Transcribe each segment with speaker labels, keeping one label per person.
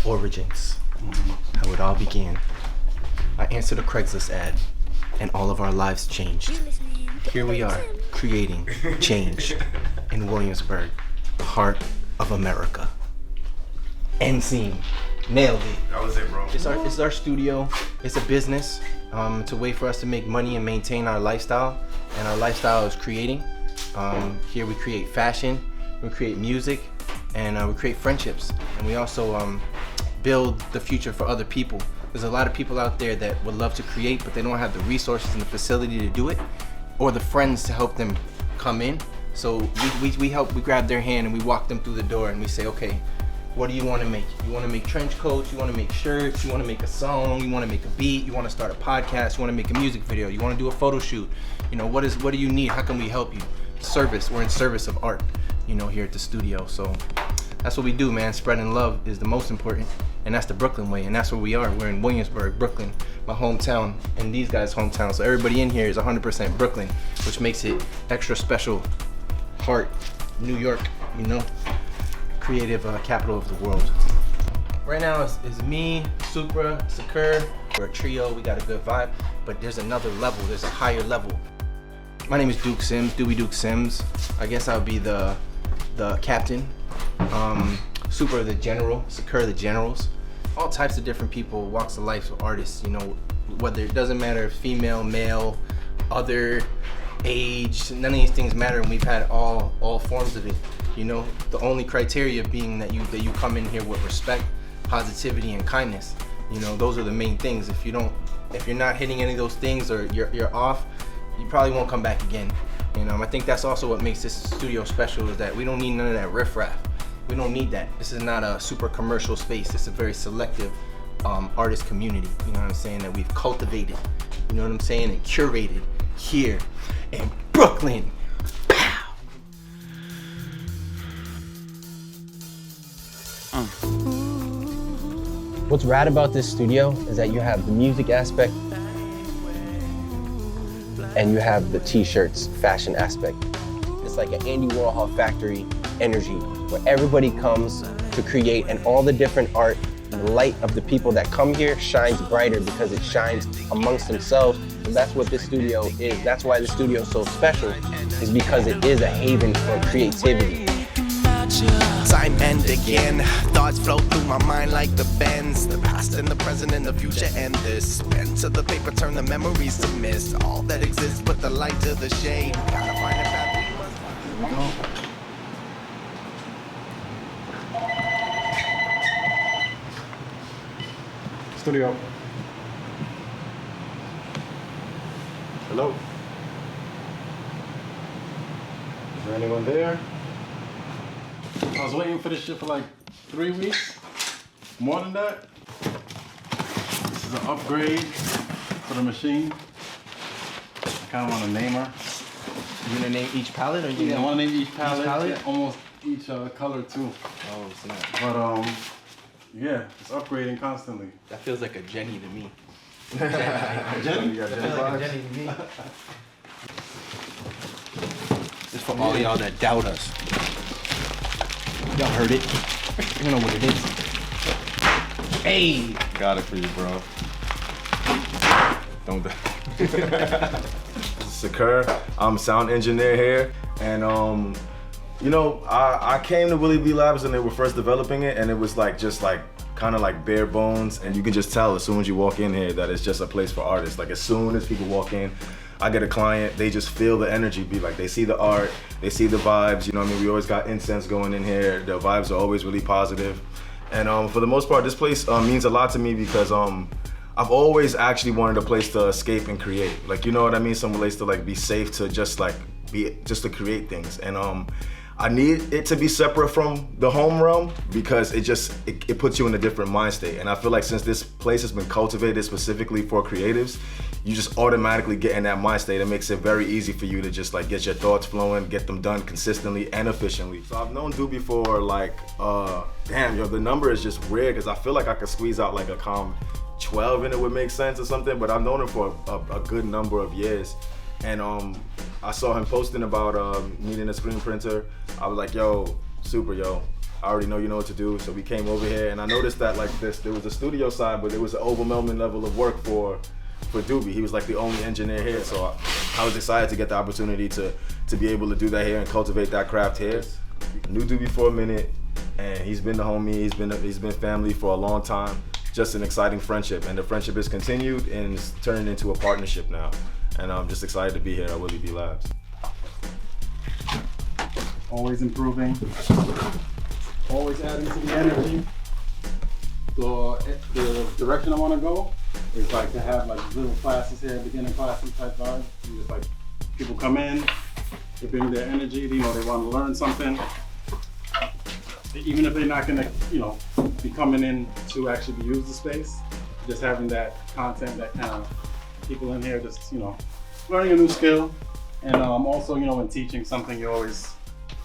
Speaker 1: origins, how it all began. I answered a Craigslist ad, and all of our lives changed. Here we are, creating change in Williamsburg, heart of America. End scene. Nailed it.
Speaker 2: That was it, bro.
Speaker 1: It's our studio. It's a business. It's a way for us to make money and maintain our lifestyle. And our lifestyle is creating. Here we create fashion, we create music, and we create friendships. And we also build the future for other people. There's a lot of people out there that would love to create, but they don't have the resources and the facility to do it, or the friends to help them come in. So we grab their hand and we walk them through the door and we say, okay, what do you want to make? You want to make trench coats, you want to make shirts, you want to make a song, you want to make a beat, you want to start a podcast, you want to make a music video, you want to do a photo shoot. You know, what do you need? How can we help you? Service, we're in service of art, you know, here at the studio. So that's what we do, man. Spreading love is the most important, and that's the Brooklyn way, and that's where we are. We're in Williamsburg, Brooklyn, my hometown, and these guys' hometown. So everybody in here is 100% Brooklyn, which makes it extra special. Heart, New York, you know, creative capital of the world. Right now it's me, Supra, Seker. We're a trio, we got a good vibe, but there's another level, there's a higher level. My name is Duke Sims, Dewey Duke Sims. I guess I'll be the captain. Supra the general, Seker the generals. All types of different people, walks of life, artists, you know, whether it doesn't matter if female, male, other, age, none of these things matter, and we've had all forms of it. You know, the only criteria being that you come in here with respect, positivity, and kindness. You know, those are the main things. If you're not hitting any of those things, or you're off, you probably won't come back again. You know, I think that's also what makes this studio special, is that we don't need none of that riffraff. We don't need that. This is not a super commercial space. It's a very selective artist community. You know what I'm saying? That we've cultivated. You know what I'm saying? And curated here in Brooklyn. Pow! What's rad about this studio is that you have the music aspect and you have the t-shirts fashion aspect. It's like an Andy Warhol factory energy where everybody comes to create, and all the different art, the light of the people that come here shines brighter because it shines amongst themselves. And that's what this studio is. That's why the studio is so special, is because it is a haven for creativity.
Speaker 3: Time and again, thoughts flow through my mind like the bends. The past and the present and the future and this. Pen to the paper, turn the memories to mist. All that exists, put the light to the shade. Gotta find a path.
Speaker 2: Studio. Hello? Is there anyone there? I was waiting for this shit for like 3 weeks. More than that. This is an upgrade for the machine. I kind of want to name her.
Speaker 1: You gonna name each palette, or
Speaker 2: I want to name each palette?
Speaker 1: palette?
Speaker 2: Almost each color too.
Speaker 1: Oh, snap.
Speaker 2: But yeah, it's upgrading constantly.
Speaker 1: That feels like a Jenny to me.
Speaker 2: Jenny? You got Jenny vibes?
Speaker 1: Jenny to me. This for all y'all that doubt us. Y'all heard it. You know what it is. Hey!
Speaker 2: Got it for you, bro. Don't die. This is Seker. I'm a sound engineer here, and you know, I came to WillyBLabs when they were first developing it, and it was like just like kind of like bare bones, and you can just tell as soon as you walk in here that it's just a place for artists. Like as soon as people walk in, I get a client, they just feel the energy, be like they see the art, they see the vibes, you know what I mean? We always got incense going in here, the vibes are always really positive. And for the most part, this place means a lot to me because I've always actually wanted a place to escape and create. Like, you know what I mean? Some place to like be safe to just to create things. And I need it to be separate from the home realm because it puts you in a different mind state. And I feel like since this place has been cultivated specifically for creatives, you just automatically get in that mind state. It makes it very easy for you to just like get your thoughts flowing, get them done consistently and efficiently. So I've known Doobie for like, damn, yo, the number is just weird because I feel like I could squeeze out like a calm 12 and it would make sense or something, but I've known him for a good number of years. And I saw him posting about needing a screen printer. I was like, yo, Supra, yo, I already know you know what to do. So we came over here, and I noticed that like there was a studio side, but there was an overwhelming level of work for Doobie. He was like the only engineer here, so I was excited to get the opportunity to be able to do that here and cultivate that craft here. Knew Doobie for a minute, and he's been the homie. He's been family for a long time. Just an exciting friendship, and the friendship has continued and it's turned into a partnership now. And I'm just excited to be here at WillyBLabs.
Speaker 4: Always improving, always adding to the energy. The direction I want to go is like to have like little classes here, beginning classes type vibe. You just like people come in, they bring their energy, you know, they want to learn something. Even if they're not gonna, you know, be coming in to actually use the space, just having that content, that kind of people in here just, you know, learning a new skill. And also, you know, when teaching something, you always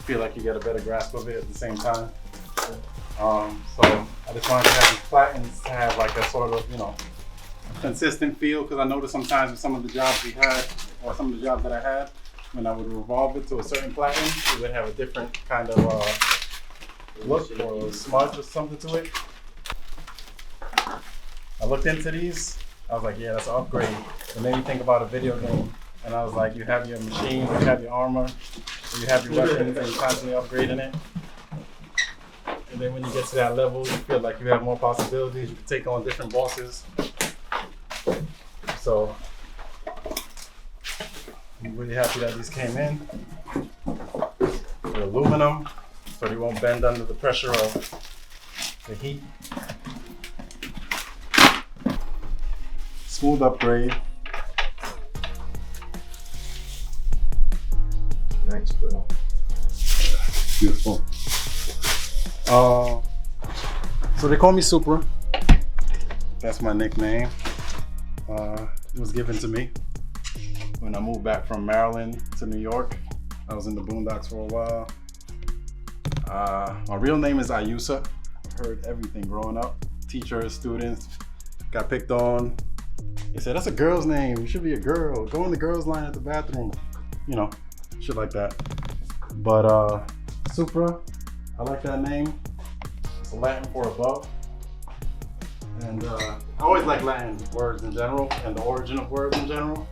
Speaker 4: feel like you get a better grasp of it at the same time. So I just wanted to have these platens to have like a sort of, you know, consistent feel, because I noticed sometimes with some of the jobs we had, or some of the jobs that I had, when I would revolve it to a certain platen, it would have a different kind of look or a smudge or something to it. I looked into these, I was like, yeah, that's an upgrade. It made me think about a video game, and I was like, you have your machine, you have your armor, you have your weapons, and you're constantly upgrading it. And then when you get to that level, you feel like you have more possibilities, you can take on different bosses. So, I'm really happy that these came in. They're aluminum, so they won't bend under the pressure of the heat. Smooth upgrade.
Speaker 1: Nice, bro.
Speaker 4: Beautiful. So they call me Supra. That's my nickname. It was given to me when I moved back from Maryland to New York. I was in the boondocks for a while. My real name is Iusa. I heard everything growing up. Teachers, students, got picked on. They said, that's a girl's name. You should be a girl. Go in the girls' line at the bathroom. You know, shit like that. But Supra, I like that name. It's Latin for above. And I always like Latin words in general and the origin of words in general.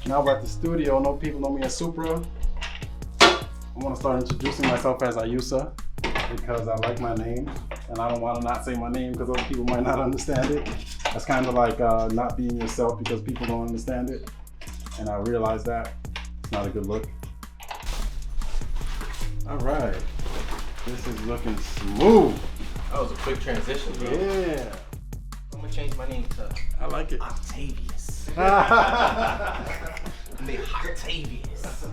Speaker 4: Now about the studio, no people know me as Supra. I want to start introducing myself as Iusa because I like my name and I don't want to not say my name because other people might not understand it. That's kind of like not being yourself because people don't understand it. And I realized that it's not a good look. All right, this is looking smooth.
Speaker 1: That was a quick transition, bro.
Speaker 4: Yeah.
Speaker 1: I'm gonna change my name to
Speaker 4: I like it.
Speaker 1: Octavius. Octavius.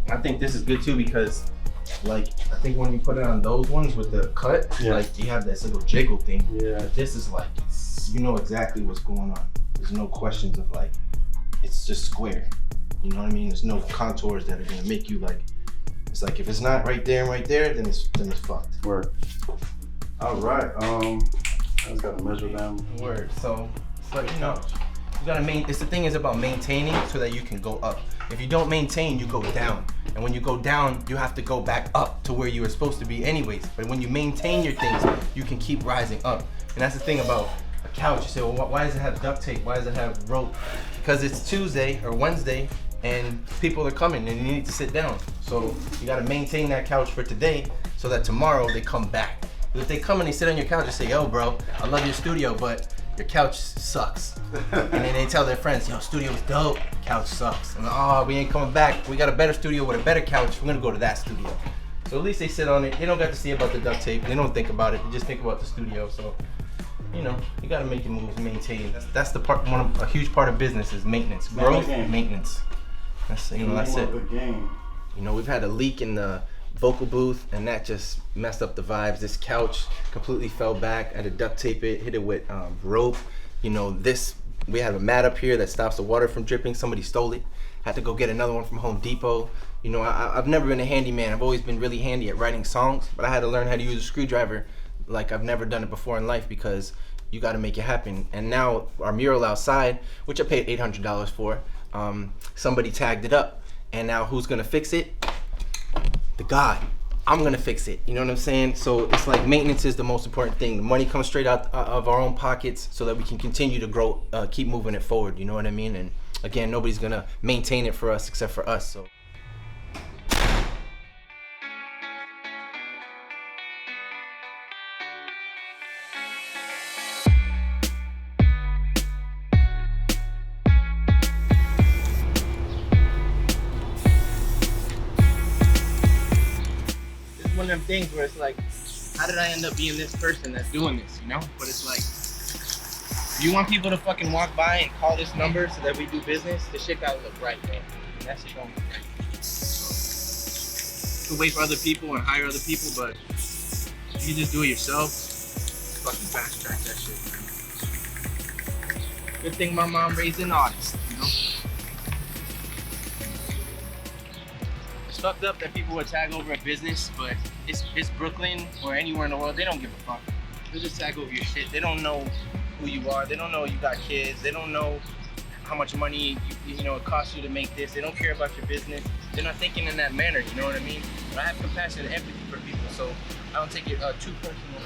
Speaker 1: I think this is good too because, like, I think when you put it on those ones with the cut,
Speaker 4: Yeah.
Speaker 1: like you have this little jiggle thing.
Speaker 4: Yeah.
Speaker 1: But this is like, you know exactly what's going on. There's no questions of like, it's just square. You know what I mean? There's no contours that are gonna make you like. It's like if it's not right there and right there, then it's fucked.
Speaker 4: Word. All right. I just gotta measure them.
Speaker 1: Word. So it's like, you know, you gotta it's the thing is about maintaining so that you can go up. If you don't maintain, you go down. And when you go down, you have to go back up to where you were supposed to be anyways. But when you maintain your things, you can keep rising up. And that's the thing about a couch. You say, well, why does it have duct tape? Why does it have rope? Because it's Tuesday or Wednesday and people are coming and you need to sit down. So you gotta maintain that couch for today so that tomorrow they come back. If they come and they sit on your couch and say, yo bro, I love your studio, but your couch sucks. And then they tell their friends, yo, studio's dope, couch sucks. And oh, we ain't coming back. We got a better studio with a better couch. We're gonna go to that studio. So at least they sit on it. They don't got to see about the duct tape. They don't think about it. They just think about the studio. So, you know, you gotta make your moves, maintain. That's the part, a huge part of business is maintenance. Growth, maintenance. That's, you know, that's it. You know, we've had a leak in the vocal booth and that just messed up the vibes. This couch completely fell back. I had to duct tape it, hit it with rope. You know, we have a mat up here that stops the water from dripping. Somebody stole it. Had to go get another one from Home Depot. You know, I've never been a handyman. I've always been really handy at writing songs, but I had to learn how to use a screwdriver like I've never done it before in life because you got to make it happen. And now our mural outside, which I paid $800 for, somebody tagged it up. And now who's gonna fix it? the God. I'm gonna fix it. You know what I'm saying? So it's like maintenance is the most important thing. The money comes straight out of our own pockets so that we can continue to grow, keep moving it forward. You know what I mean? And again, nobody's gonna maintain it for us except for us. So.
Speaker 5: One of them things where it's like, how did I end up being this person that's doing this, you know? But it's like, you want people to fucking walk by and call this number so that we do business, the shit gotta look right, man. And that shit don't look right. You can wait for other people and hire other people, but if you just do it yourself, fucking fast track that shit, man. Good thing my mom raised an artist, you know? It's fucked up that people would tag over a business, but it's Brooklyn or anywhere in the world, they don't give a fuck. They just tag over your shit. They don't know who you are. They don't know you got kids. They don't know how much money you know it costs you to make this. They don't care about your business. They're not thinking in that manner, you know what I mean? But I have compassion and empathy for people, so I don't take it too personal.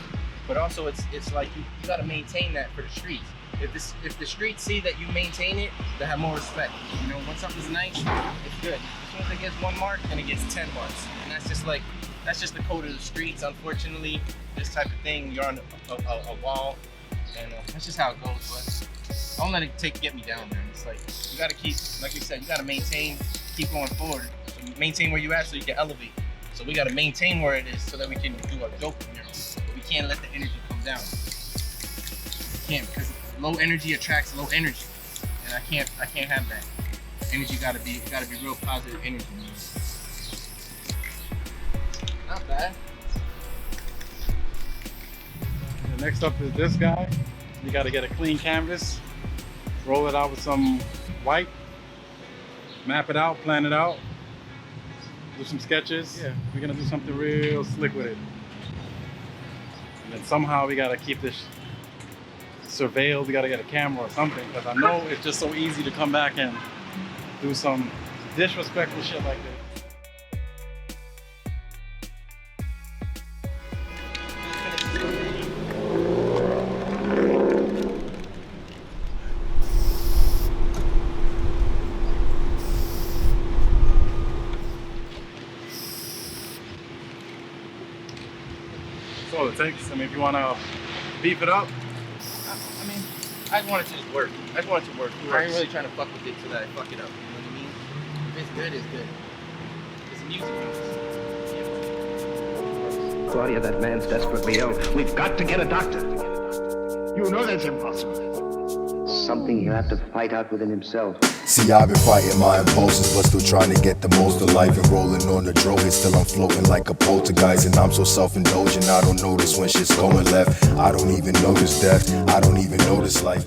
Speaker 5: But also it's like you gotta maintain that for the streets. If the streets see that you maintain it, they have more respect. You know, when something's nice, it's good. As soon as it gets 1 mark, then it gets 10 marks. And that's just the code of the streets. Unfortunately, this type of thing, you're on a wall, and that's just how it goes. But don't let it get me down, man. It's like, you gotta keep, like you said, you gotta maintain, keep going forward. So maintain where you're at so you can elevate. So we gotta maintain where it is so that we can do a dope from here. But we can't let the energy come down. We can't, because low energy attracts low energy, and I can't have that. Energy gotta be real positive energy, man. Not bad.
Speaker 4: And next up is this guy. You got to get a clean canvas, roll it out with some white, map it out, plan it out, do some sketches.
Speaker 5: Yeah.
Speaker 4: We're gonna do something real slick with it. And then somehow we gotta keep this surveilled. We gotta get a camera or something, because I know it's just so easy to come back and do some disrespectful shit like this. That's all it takes. I mean, if you want to beef it up.
Speaker 5: I mean, I just want it to just work. I just want it to work. I ain't really trying to fuck with it so that I fuck it up. You know what I mean? If it's good, it's good. It's a music piece.
Speaker 6: Claudia, that man's desperately ill. We've got to get a doctor. You know that's impossible. Something you have to fight out within himself.
Speaker 7: See, I've been fighting my impulses, but still trying to get the most of life and rolling on the drove. Still I'm floating like a poltergeist, and I'm so self-indulgent. I don't notice when shit's going left. I don't even notice death. I don't even notice life.